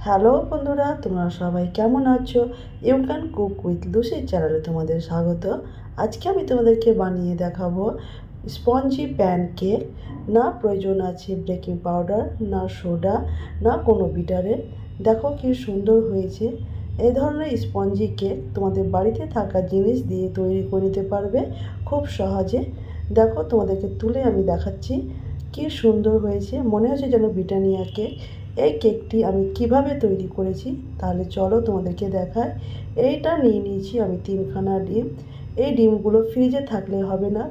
Hello বন্ধুরা, তোমরা সবাই কেমন আছো? You can cook with Lucy চ্যানেলে তোমাদের স্বাগত। আজকে আমি তোমাদেরকে বানিয়ে দেখাবো স্পঞ্জি প্যানকেক। না প্রয়োজন আছে বেকিং পাউডার, না সোডা, না কোনো বিটারের। দেখো কি সুন্দর হয়েছে। এই ধরনের স্পঞ্জি কেক তোমাদের বাড়িতে থাকা জিনিস দিয়ে তৈরি করে নিতে পারবে খুব সহজে। দেখো তোমাদেরকে তুলে আমি দেখাচ্ছি কি সুন্দর হয়েছে, মনে হচ্ছে যেন ব্রিটানিয়া কেক। এই কেকটি আমি কিভাবে তৈরি করেছি তাহলে চলো তোমাদেরকে দেখাই। এইটা নিয়ে নিয়েছি আমি 3খানা ডিম। এই ডিমগুলো ফ্রিজে থাকলে হবে না।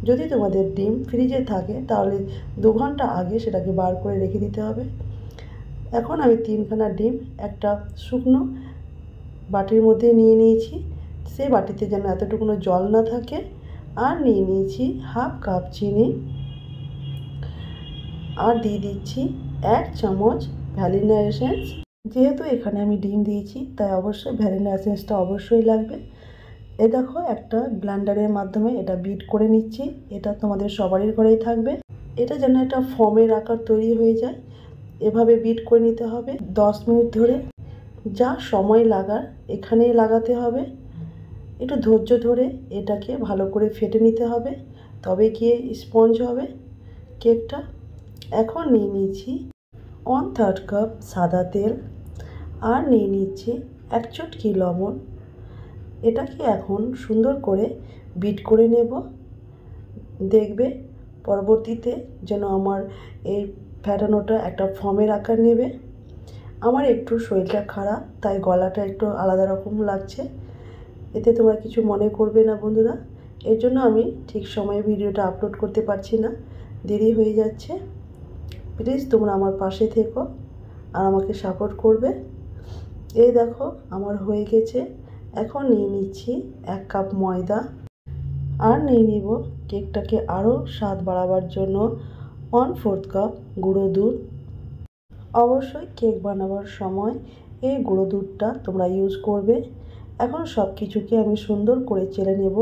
যদি তোমাদের ডিম ফ্রিজে থাকে তাহলে 2 ঘন্টা আগে সেটাকে বার করে রেখে দিতে হবে। এখন আমি 3খানা ডিম একটা শুকনো বাটির মধ্যে নিয়ে নিয়েছি। সেই বাটিতে যেন এতটুকুনো জল না থাকে। আর নিয়ে নিয়েছি হাফ কাপ চিনি। আর দিয়ে দিচ্ছি 1 চামচ ভ্যানিলা এসেন্স। যেহেতু এখানে আমি ডিম দিয়েছি তাই অবশ্যই ভ্যানিলা এসেন্সটা অবশ্যই লাগবে। এ দেখো একটা ব্লেন্ডারের মাধ্যমে এটা বিট করে নিচ্ছি। এটা তোমাদের সবারই ঘরেই থাকবে। এটা যেন একটা ফোমের আকার তৈরি হয়ে যায়, এভাবে বিট করে নিতে হবে 10 মিনিট ধরে। যা সময় লাগার এখানেই লাগাতে হবে। একটু ধৈর্য ধরে এটাকে ভালো করে ফেটে নিতে হবে, তবে গিয়ে স্পঞ্জ হবে কেকটা। এখন নিয়ে নিয়েছি 1/3 কাপ সাদা তেল। আর নিয়ে নিচ্ছি 1 চুটকি লবণ। এটাকে এখন সুন্দর করে বিট করে নেব। দেখবে পরবর্তীতে যেন আমার এই ফ্যাটানোটা একটা ফর্মের আকার নেবে। আমার একটু শরীরটা খারাপ তাই গলাটা একটু আলাদা রকম লাগছে, এতে তোমরা কিছু মনে করবে না বন্ধুরা। এর জন্য আমি ঠিক সময়ে ভিডিওটা আপলোড করতে পারছি না, দেরি হয়ে যাচ্ছে। প্লিজ তোমরা আমার পাশে থেকো আর আমাকে সাপোর্ট করবে। এই দেখো আমার হয়ে গেছে। এখন নিয়ে নিচ্ছি 1 কাপ ময়দা। আর নিয়ে নিব কেকটাকে আরও স্বাদ বাড়াবার জন্য 1/4 কাপ গুঁড়ো দুধ। অবশ্যই কেক বানাবার সময় এই গুঁড়ো দুধটা তোমরা ইউজ করবে। এখন সব কিছুকে আমি সুন্দর করে চেলে নেব।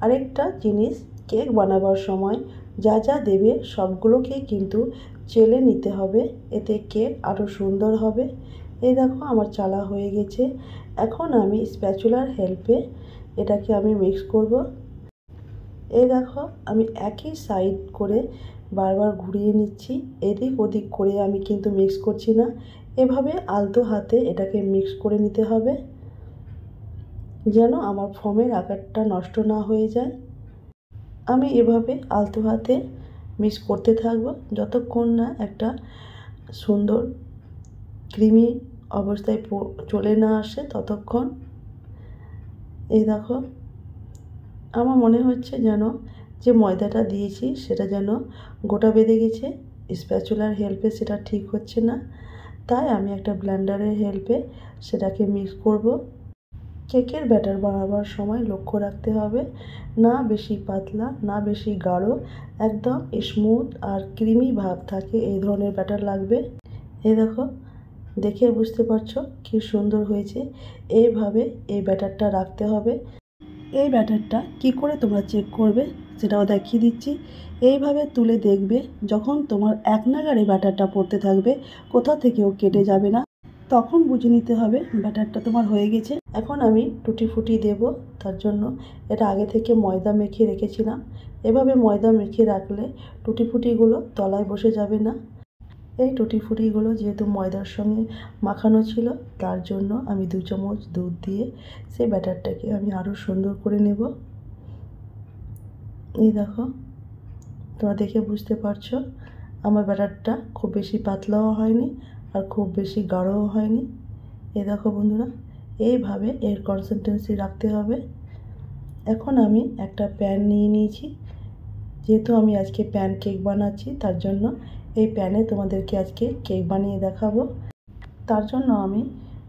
আরেকটা জিনিস, কেক বানাবার সময় যা যা দেবে সবগুলোকে কিন্তু চেলে নিতে হবে, এতে কেক আরও সুন্দর হবে। এই দেখো আমার চালা হয়ে গেছে। এখন আমি স্প্যাচুলার হেল্পে এটাকে আমি মিক্স করব। এই দেখো আমি একই সাইড করে বারবার ঘুরিয়ে নিচ্ছি, এদিক ওদিক করে আমি কিন্তু মিক্স করছি না। এভাবে আলতো হাতে এটাকে মিক্স করে নিতে হবে যেন আমার ফোমের আকারটা নষ্ট না হয়ে যায়। আমি এভাবে আলতো হাতে মিক্স করতে থাকবো যতক্ষণ না একটা সুন্দর ক্রিমি অবস্থায় চলে না আসে ততক্ষণ। এই দেখো আমার মনে হচ্ছে যেন যে ময়দাটা দিয়েছি সেটা যেন গোটা বেঁধে গেছে। স্প্যাচুলার হেল্পে সেটা ঠিক হচ্ছে না, তাই আমি একটা ব্লেন্ডারের হেল্পে সেটাকে মিক্স করব। কেকের ব্যাটার বানাবার সময় লক্ষ্য রাখতে হবে না বেশি পাতলা না বেশি গাঢ়, একদম স্মুথ আর ক্রিমি ভাব থাকে এই ধরনের ব্যাটার লাগবে। এই দেখো দেখে বুঝতে পারছো কি সুন্দর হয়েছে। এইভাবে এই ব্যাটারটা রাখতে হবে। এই ব্যাটারটা কি করে তোমরা চেক করবে সেটাও দেখিয়ে দিচ্ছি। এইভাবে তুলে দেখবে, যখন তোমার এক নাগাড়ে ব্যাটারটা পড়তে থাকবে, কোথা থেকেও কেটে যাবে না, তখন বুঝে নিতে হবে ব্যাটারটা তোমার হয়ে গেছে। এখন আমি টুটি ফুটি দেব, তার জন্য এটা আগে থেকে ময়দা মেখে রেখেছিলাম। এভাবে ময়দা মেখে রাখলে টুটি ফুটিগুলো তলায় বসে যাবে না। এই টুটি ফুটিগুলো যেহেতু ময়দার সঙ্গে মাখানো ছিল তার জন্য আমি 2 চামচ দুধ দিয়ে সেই ব্যাটারটাকে আমি আরও সুন্দর করে নেব। এই দেখো তোমরা দেখে বুঝতে পারছো আমার ব্যাটারটা খুব বেশি পাতলাও হয়নি আর খুব বেশি গাঢ়ও হয়নি। এই দেখো বন্ধুরা এইভাবে এর কনসিস্টেন্সি রাখতে হবে। এখন আমি একটা প্যান নিয়ে নিয়েছি, যেহেতু আমি আজকে প্যান কেক বানাচ্ছি তার জন্য এই প্যানে তোমাদেরকে আজকে কেক বানিয়ে দেখাবো। তার জন্য আমি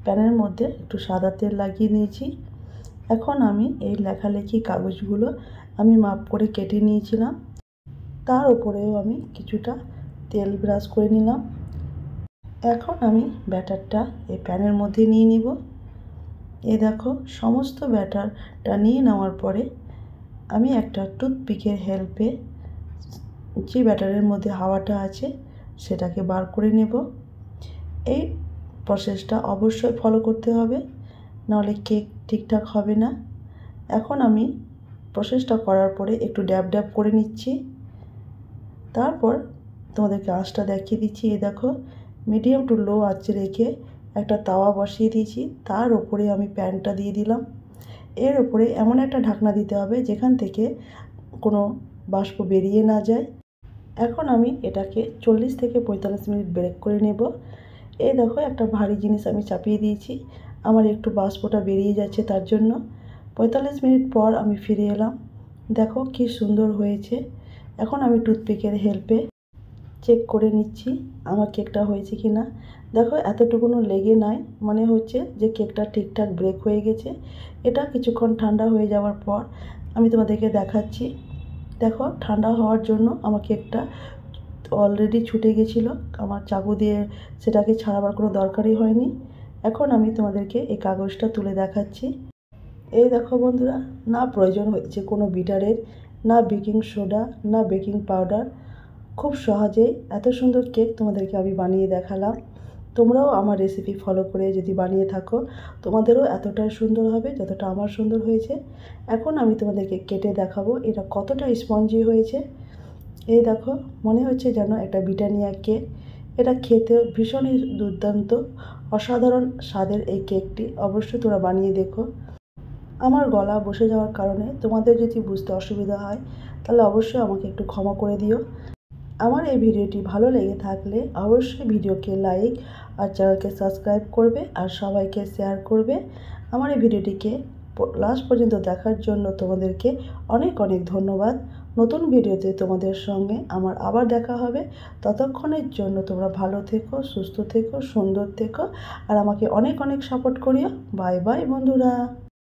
প্যানের মধ্যে একটু সাদা তেল লাগিয়ে নিয়েছি। এখন আমি এই লেখালেখি কাগজগুলো আমি মাপ করে কেটে নিয়েছিলাম, তার উপরেও আমি কিছুটা তেল ব্রাশ করে নিলাম। এখন আমি ব্যাটারটা এই প্যানের মধ্যে নিয়ে নিব। এই দেখো সমস্ত ব্যাটারটা নিয়ে নেওয়ার পরে আমি একটা টুথপিকের হেল্পে যে ব্যাটারের মধ্যে হাওয়াটা আছে সেটাকে বার করে নেব। এই প্রসেসটা অবশ্যই ফলো করতে হবে, নাহলে কেক ঠিকঠাক হবে না। এখন আমি প্রসেসটা করার পরে একটু ড্যাব ড্যাব করে নিচ্ছি। তারপর তোমাদেরকে আঁচটা দেখিয়ে দিচ্ছি। এই দেখো, মিডিয়াম টু লো আঁচে রেখে একটা তাওয়া বসিয়ে দিয়েছি। তার উপরে আমি প্যানটা দিয়ে দিলাম। এর উপরে এমন একটা ঢাকনা দিতে হবে যেখান থেকে কোনো বাষ্প বেরিয়ে না যায়। এখন আমি এটাকে 40 থেকে 45 মিনিট ব্রেক করে নেব। এই দেখো, একটা ভারী জিনিস আমি চাপিয়ে দিয়েছি, আমার একটু বাষ্পটা বেরিয়ে যাচ্ছে তার জন্য। 45 মিনিট পর আমি ফিরে এলাম। দেখো কি সুন্দর হয়েছে। এখন আমি টুথপিকের হেল্পে চেক করে নিচ্ছি আমার কেকটা হয়েছে কি না। দেখো এতটুকুনো লেগে নাই, মনে হচ্ছে যে কেকটা ঠিকঠাক ব্রেক হয়ে গেছে। এটা কিছুক্ষণ ঠান্ডা হয়ে যাওয়ার পর আমি তোমাদেরকে দেখাচ্ছি। দেখো, ঠান্ডা হওয়ার জন্য আমার কেকটা অলরেডি ছুটে গেছিলো, আমার চাকু দিয়ে সেটাকে ছাড়াবার কোনো দরকারই হয়নি। এখন আমি তোমাদেরকে এই কাগজটা তুলে দেখাচ্ছি। এই দেখো বন্ধুরা, না প্রয়োজন হয়েছে কোনো বিটারের, না বেকিং সোডা, না বেকিং পাউডার। খুব সহজেই এত সুন্দর কেক তোমাদেরকে আমি বানিয়ে দেখালাম। তোমরাও আমার রেসিপি ফলো করে যদি বানিয়ে থাকো, তোমাদেরও এতটাই সুন্দর হবে যতটা আমার সুন্দর হয়েছে। এখন আমি তোমাদেরকে কেটে দেখাবো এটা কতটা স্পঞ্জি হয়েছে। এই দেখো, মনে হচ্ছে যেন একটা ব্রিটানিয়া কেক। এটা খেতে ভীষণই দুর্দান্ত, অসাধারণ স্বাদের এই কেকটি। অবশ্যই তোমরা বানিয়ে দেখো। আমার গলা বসে যাওয়ার কারণে তোমাদের যদি বুঝতে অসুবিধা হয় তাহলে অবশ্যই আমাকে একটু ক্ষমা করে দিও। আমার এই ভিডিওটি ভালো লেগে থাকলে অবশ্যই ভিডিওকে লাইক আর চ্যানেলকে সাবস্ক্রাইব করবে আর সবাইকে শেয়ার করবে। আমার এই ভিডিওটিকে লাস্ট পর্যন্ত দেখার জন্য তোমাদেরকে অনেক অনেক ধন্যবাদ। নতুন ভিডিওতে তোমাদের সঙ্গে আমার আবার দেখা হবে। ততক্ষণের জন্য তোমরা ভালো থেকো, সুস্থ থেকো, সুন্দর থেকো আর আমাকে অনেক অনেক সাপোর্ট করিও। বাই বাই বন্ধুরা।